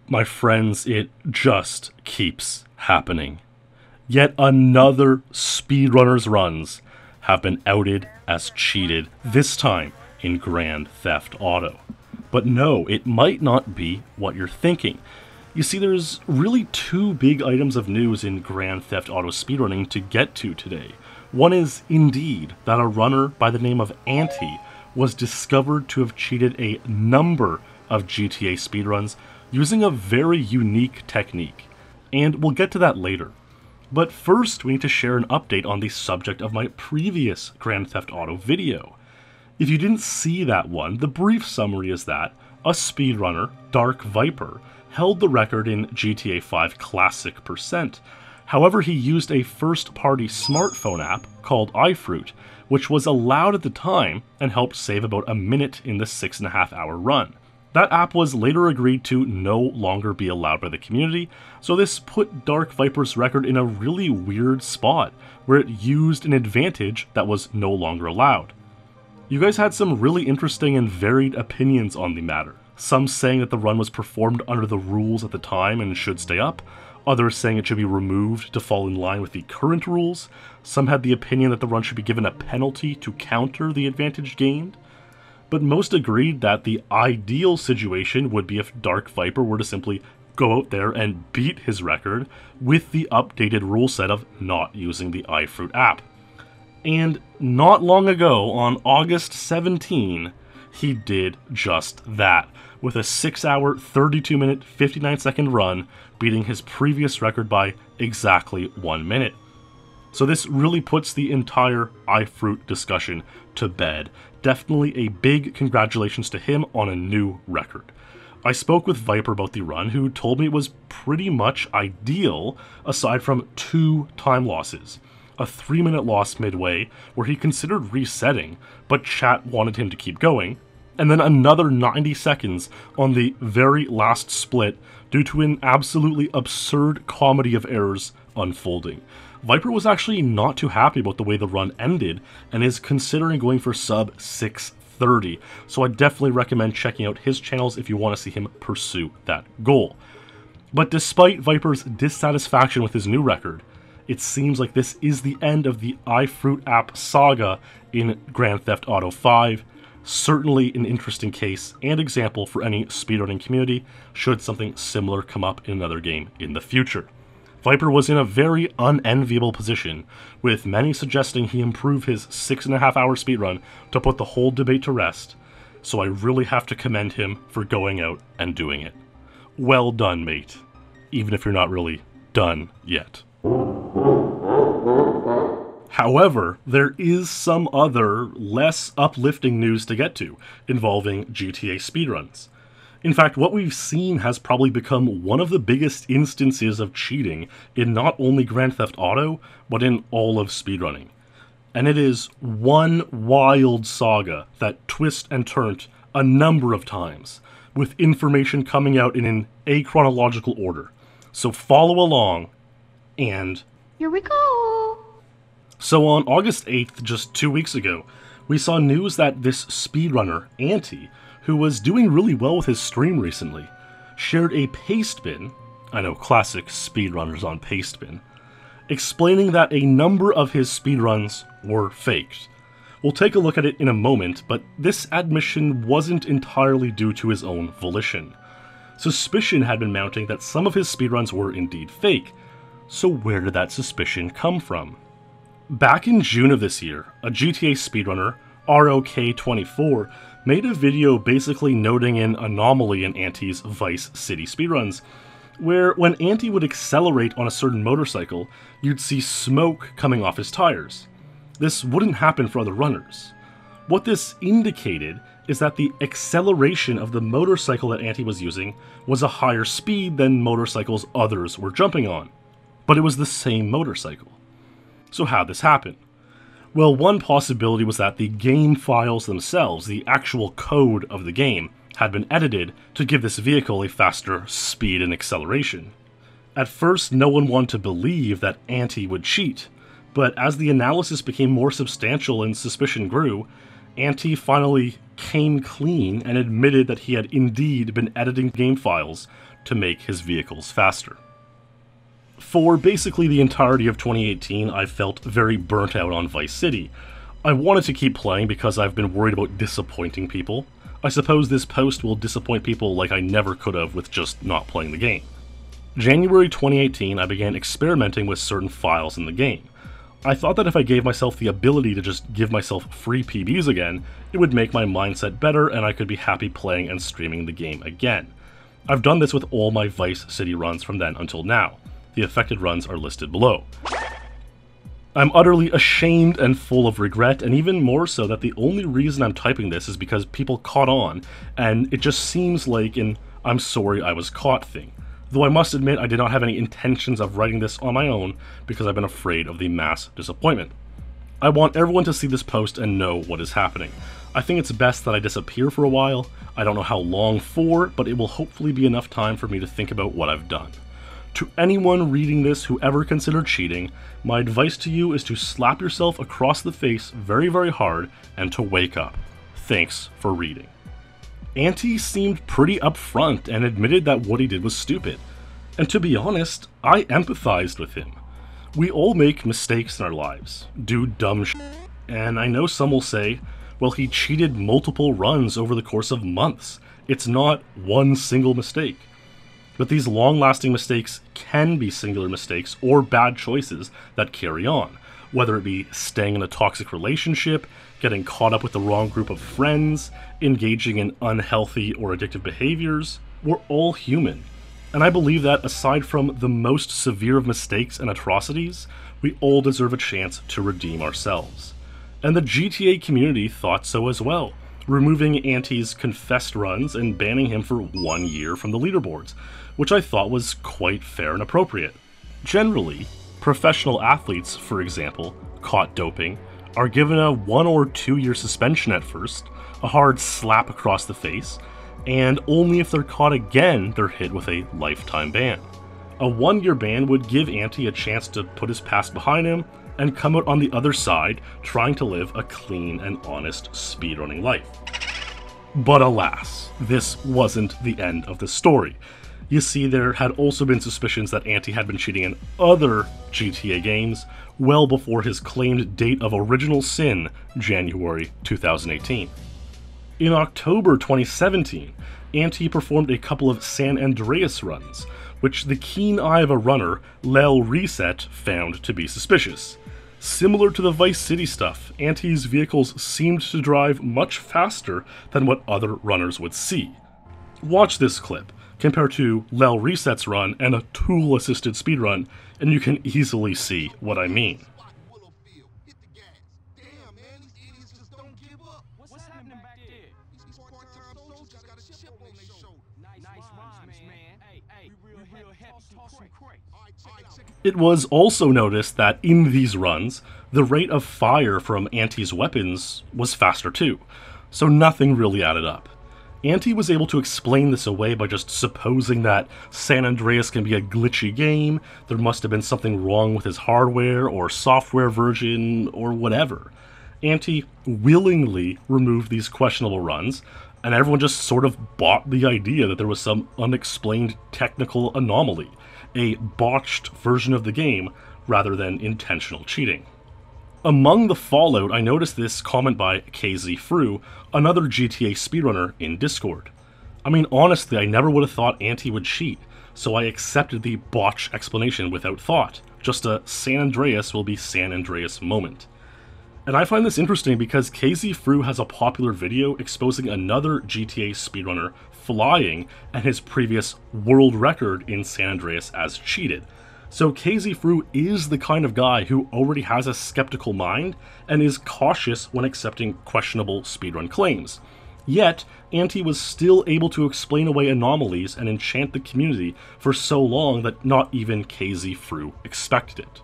My friends, it just keeps happening. Yet another speedrunner's runs have been outed as cheated, this time in Grand Theft Auto. But no, it might not be what you're thinking. You see, there's really two big items of news in Grand Theft Auto speedrunning to get to today. One is, indeed, that a runner by the name of Anti was discovered to have cheated a number of GTA speedruns using a very unique technique, and we'll get to that later. But first, we need to share an update on the subject of my previous Grand Theft Auto video. If you didn't see that one, the brief summary is that a speedrunner, Dark Viper, held the record in GTA 5 Classic %. However, he used a first-party smartphone app called iFruit, which was allowed at the time and helped save about a minute in the 6.5-hour run. That app was later agreed to no longer be allowed by the community, so this put Dark Viper's record in a really weird spot, where it used an advantage that was no longer allowed. You guys had some really interesting and varied opinions on the matter. Some saying that the run was performed under the rules at the time and should stay up, others saying it should be removed to fall in line with the current rules. Some had the opinion that the run should be given a penalty to counter the advantage gained. But most agreed that the ideal situation would be if Dark Viper were to simply go out there and beat his record with the updated rule set of not using the iFruit app. And not long ago, on August 17, he did just that, with a 6-hour, 32-minute, 59-second run, beating his previous record by exactly 1 minute. So this really puts the entire iFruit discussion to bed. Definitely a big congratulations to him on a new record. I spoke with Viper about the run, who told me it was pretty much ideal, aside from 2 time losses. A 3-minute loss midway, where he considered resetting, but chat wanted him to keep going, and then another 90 seconds on the very last split due to an absolutely absurd comedy of errors unfolding. Viper was actually not too happy about the way the run ended, and is considering going for sub 630, so I definitely recommend checking out his channels if you want to see him pursue that goal. But despite Viper's dissatisfaction with his new record, it seems like this is the end of the iFruit app saga in Grand Theft Auto 5. Certainly an interesting case and example for any speedrunning community should something similar come up in another game in the future. Viper was in a very unenviable position, with many suggesting he improve his 6.5-hour speedrun to put the whole debate to rest, so I really have to commend him for going out and doing it. Well done, mate, even if you're not really done yet. However, there is some other, less uplifting news to get to, involving GTA speedruns. In fact, what we've seen has probably become one of the biggest instances of cheating in not only Grand Theft Auto, but in all of speedrunning. And it is one wild saga that twists and turns a number of times, with information coming out in an achronological order. So follow along, and here we go! So on August 8th, just 2 weeks ago, we saw news that this speedrunner, Anti, who was doing really well with his stream recently, shared a pastebin, I know, classic speedrunners on pastebin, explaining that a number of his speedruns were faked. We'll take a look at it in a moment, but this admission wasn't entirely due to his own volition. Suspicion had been mounting that some of his speedruns were indeed fake, so where did that suspicion come from? Back in June of this year, a GTA speedrunner, ROK24, made a video basically noting an anomaly in Anti's Vice City speedruns, where when Anti would accelerate on a certain motorcycle, you'd see smoke coming off his tires. This wouldn't happen for other runners. What this indicated is that the acceleration of the motorcycle that Anti was using was a higher speed than motorcycles others were jumping on, but it was the same motorcycle. So how'd this happen? Well, one possibility was that the game files themselves, the actual code of the game, had been edited to give this vehicle a faster speed and acceleration. At first, no one wanted to believe that Anti would cheat, but as the analysis became more substantial and suspicion grew, Anti finally came clean and admitted that he had indeed been editing game files to make his vehicles faster. For basically the entirety of 2018, I felt very burnt out on Vice City. I wanted to keep playing because I've been worried about disappointing people. I suppose this post will disappoint people like I never could have with just not playing the game. January 2018, I began experimenting with certain files in the game. I thought that if I gave myself the ability to just give myself free PBs again, it would make my mindset better and I could be happy playing and streaming the game again. I've done this with all my Vice City runs from then until now. The affected runs are listed below. I'm utterly ashamed and full of regret, and even more so that the only reason I'm typing this is because people caught on, and it just seems like an "I'm sorry I was caught" thing. Though I must admit I did not have any intentions of writing this on my own because I've been afraid of the mass disappointment. I want everyone to see this post and know what is happening. I think it's best that I disappear for a while. I don't know how long for, but it will hopefully be enough time for me to think about what I've done. To anyone reading this who ever considered cheating, my advice to you is to slap yourself across the face very, very hard and to wake up. Thanks for reading. Anti seemed pretty upfront and admitted that what he did was stupid. And to be honest, I empathized with him. We all make mistakes in our lives, do dumb shit, and I know some will say, well, he cheated multiple runs over the course of months. It's not one single mistake. But these long-lasting mistakes can be singular mistakes or bad choices that carry on, whether it be staying in a toxic relationship, getting caught up with the wrong group of friends, engaging in unhealthy or addictive behaviors. We're all human. And I believe that aside from the most severe of mistakes and atrocities, we all deserve a chance to redeem ourselves. And the GTA community thought so as well, removing Anti's confessed runs and banning him for 1 year from the leaderboards, which I thought was quite fair and appropriate. Generally, professional athletes, for example, caught doping, are given a 1 or 2 year suspension at first, a hard slap across the face, and only if they're caught again, they're hit with a lifetime ban. A 1 year ban would give Anti a chance to put his past behind him and come out on the other side trying to live a clean and honest speedrunning life. But alas, this wasn't the end of the story. You see, there had also been suspicions that Anti had been cheating in other GTA games well before his claimed date of original sin, January 2018. In October 2017, Anti performed a couple of San Andreas runs, which the keen eye of a runner, Lel Reset, found to be suspicious. Similar to the Vice City stuff, Anti's vehicles seemed to drive much faster than what other runners would see. Watch this clip, compare to Lel Reset's run and a tool-assisted speedrun, and you can easily see what I mean. It was also noticed that in these runs, the rate of fire from Anti's weapons was faster too, so nothing really added up. Anti was able to explain this away by just supposing that San Andreas can be a glitchy game, there must have been something wrong with his hardware or software version or whatever. Anti willingly removed these questionable runs, and everyone just sort of bought the idea that there was some unexplained technical anomaly, a botched version of the game rather than intentional cheating. Among the fallout, I noticed this comment by KZFru, another GTA speedrunner in Discord. I mean, honestly, I never would have thought Anti would cheat, so I accepted the botch explanation without thought. Just a San Andreas will be San Andreas moment. And I find this interesting because KZFru has a popular video exposing another GTA speedrunner flying and his previous world record in San Andreas as cheated. So KZFru is the kind of guy who already has a skeptical mind and is cautious when accepting questionable speedrun claims. Yet, Anti was still able to explain away anomalies and enchant the community for so long that not even KZFru expected it.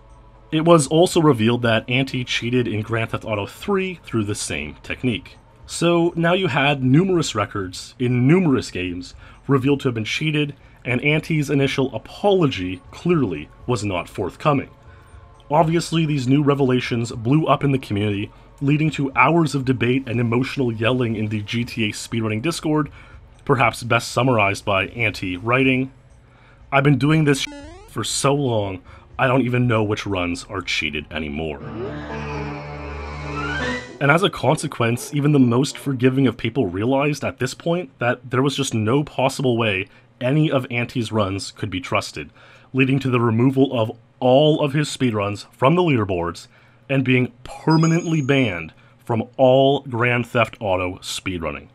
It was also revealed that Anti cheated in Grand Theft Auto 3 through the same technique. So now you had numerous records in numerous games revealed to have been cheated, and Anti's initial apology clearly was not forthcoming. Obviously, these new revelations blew up in the community, leading to hours of debate and emotional yelling in the GTA speedrunning Discord, perhaps best summarized by Anti writing, I've been doing this for so long, I don't even know which runs are cheated anymore. And as a consequence, even the most forgiving of people realized at this point that there was just no possible way any of Anti's runs could be trusted, leading to the removal of all of his speedruns from the leaderboards and being permanently banned from all Grand Theft Auto speedrunning.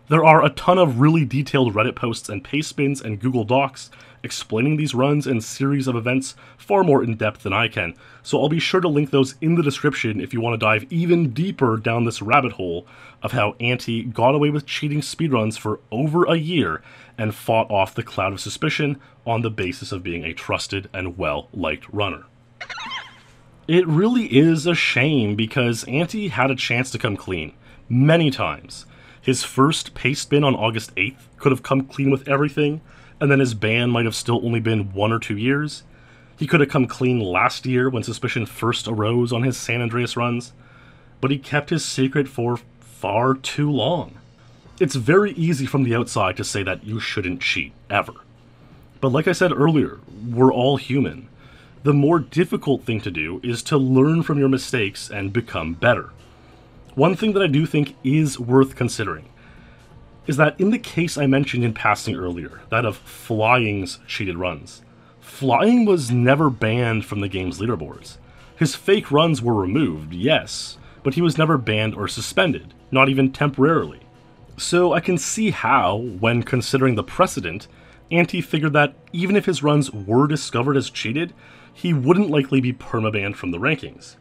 There are a ton of really detailed Reddit posts and pastebins and Google Docs explaining these runs and series of events far more in depth than I can, so I'll be sure to link those in the description if you want to dive even deeper down this rabbit hole of how Anti got away with cheating speedruns for over a year and fought off the cloud of suspicion on the basis of being a trusted and well-liked runner. It really is a shame because Anti had a chance to come clean, many times. His first pastebin on August 8th could have come clean with everything, and then his ban might have still only been 1 or 2 years. He could have come clean last year when suspicion first arose on his San Andreas runs, but he kept his secret for far too long. It's very easy from the outside to say that you shouldn't cheat, ever. But like I said earlier, we're all human. The more difficult thing to do is to learn from your mistakes and become better. One thing that I do think is worth considering is that in the case I mentioned in passing earlier, that of Flying's cheated runs, Flying was never banned from the game's leaderboards. His fake runs were removed, yes, but he was never banned or suspended, not even temporarily. So I can see how, when considering the precedent, Anti figured that even if his runs were discovered as cheated, he wouldn't likely be permabanned from the rankings.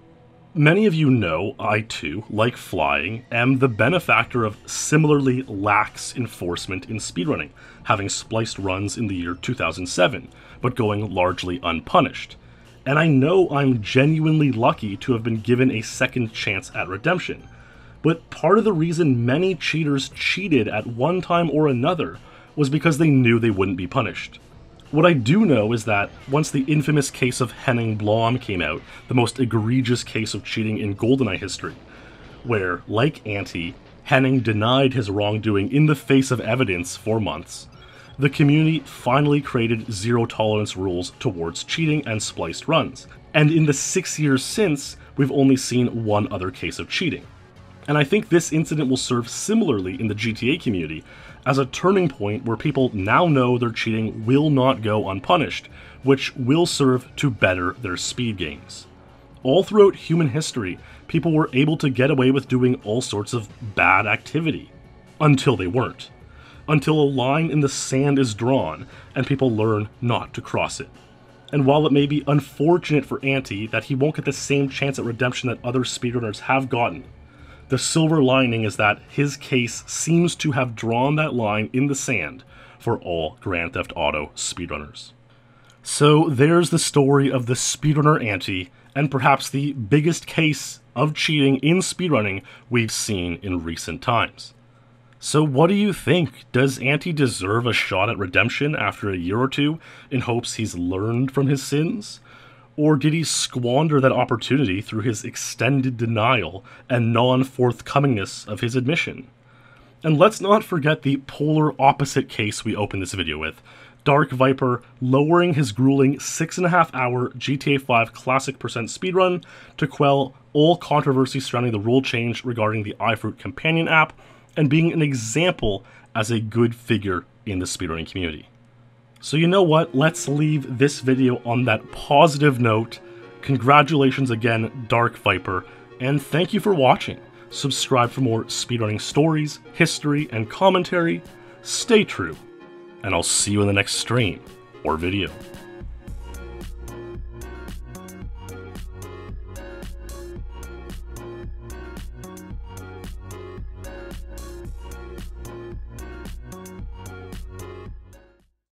Many of you know I too, like Flying, am the benefactor of similarly lax enforcement in speedrunning, having spliced runs in the year 2007, but going largely unpunished. And I know I'm genuinely lucky to have been given a second chance at redemption. But part of the reason many cheaters cheated at one time or another was because they knew they wouldn't be punished. What I do know is that once the infamous case of Henning Blom came out, the most egregious case of cheating in GoldenEye history, where, like Anti, Henning denied his wrongdoing in the face of evidence for months, the community finally created zero-tolerance rules towards cheating and spliced runs. And in the 6 years since, we've only seen one other case of cheating. And I think this incident will serve similarly in the GTA community as a turning point where people now know their cheating will not go unpunished, which will serve to better their speed games. All throughout human history, people were able to get away with doing all sorts of bad activity. Until they weren't. Until a line in the sand is drawn and people learn not to cross it. And while it may be unfortunate for Anti that he won't get the same chance at redemption that other speedrunners have gotten, the silver lining is that his case seems to have drawn that line in the sand for all Grand Theft Auto speedrunners. So there's the story of the speedrunner Anti, and perhaps the biggest case of cheating in speedrunning we've seen in recent times. So what do you think? Does Anti deserve a shot at redemption after a year or two in hopes he's learned from his sins? Or did he squander that opportunity through his extended denial and non-forthcomingness of his admission? And let's not forget the polar opposite case we opened this video with, DarkViper lowering his grueling 6.5-hour GTA 5 Classic % speedrun to quell all controversy surrounding the rule change regarding the iFruit companion app, and being an example as a good figure in the speedrunning community. So you know what, let's leave this video on that positive note. Congratulations again, DarkViper, and thank you for watching. Subscribe for more speedrunning stories, history, and commentary. Stay true, and I'll see you in the next stream or video.